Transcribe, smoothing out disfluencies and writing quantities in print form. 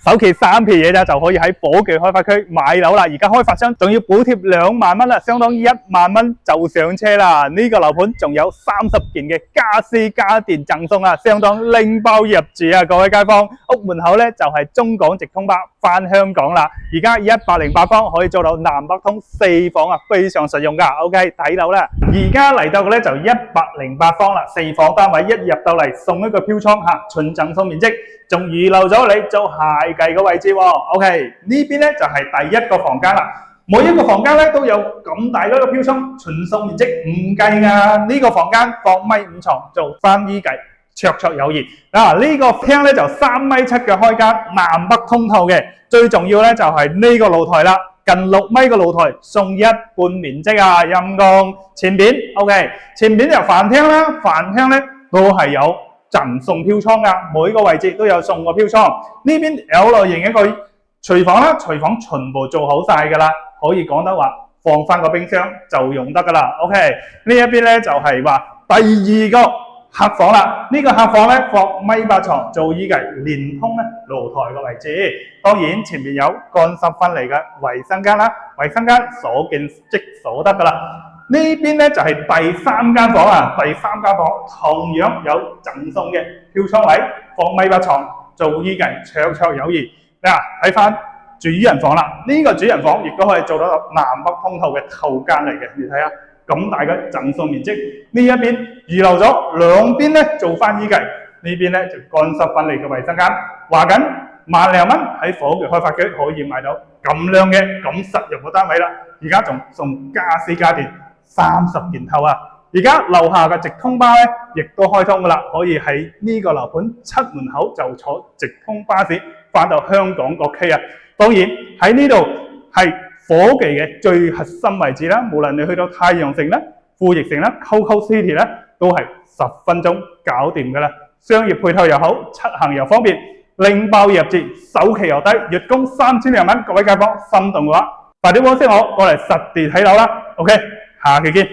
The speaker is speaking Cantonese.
首期3皮嘢咋就可以喺伙記開發區買樓啦！而家開發商仲要補貼2萬蚊啦，相當於1萬蚊就上車啦！呢個樓盤仲有30件嘅家私家電贈送啊，相當拎包入住啊！各位街坊，屋門口咧就係中港直通巴翻香港啦！而家108方可以做到南北通4房啊，非常實用噶。OK， 睇樓啦！而家嚟到嘅咧就108方啦，4房單位一入到嚟送一個飄窗嚇，純贈送面積。仲預留咗你做鞋櫃嘅位置喎。OK， 呢邊咧就係第一個房間啦。每一個房間咧都有咁大嗰個飄窗，純送面積唔計㗎。呢個房間放1.5米床做3衣櫃，綽綽有餘。呢個廳咧就3.7米嘅開間，南北通透嘅。最重要咧就係呢個露台啦，近6米嘅露台送1半面積啊，陰公。前邊 OK， 前邊就飯廳啦，飯廳咧都係有贈送飄窗㗎，每個位置都有送個飄窗。呢邊 L 類型一個廚房啦，廚房全部做好晒㗎啦，可以講得話放翻個冰箱就用得㗎啦。OK， 呢一邊咧就係話第二個客房啦。呢個客房咧放1.8米床做衣櫃，連通咧露台嘅位置。當然前面有乾濕分離嘅衛生間啦，衛生間所見即所得㗎啦。呢邊咧就係第3間房啊，第3間房同樣有贈送嘅飄窗位，放1.8米床做衣櫃，綽綽有餘。睇翻主人房啦，呢個主人房亦都可以做到南北通透嘅透間嚟嘅。你睇下咁大嘅贈送面積，呢一邊預留咗兩邊咧做翻衣櫃，呢邊咧就乾濕分離嘅衛生間。話緊1.0多蚊喺伙記開發區可以買到咁靚嘅咁實用嘅單位啦。而家仲送家私家電30件頭啊！而家樓下嘅直通巴咧，亦都開通噶啦，可以喺呢個樓盤出門口就坐直通巴士翻到香港各區啊！當然喺呢度係伙記嘅最核心位置啦，無論你去到太陽城啦、富力城啦、COCO City 啦，都係10分鐘搞掂噶啦。商業配套又好，出行又方便，拎包入住，首期又低，月供3000多蚊。各位街坊心動嘅話，快啲WhatsApp我過嚟實地睇樓啦！OK， 下期見。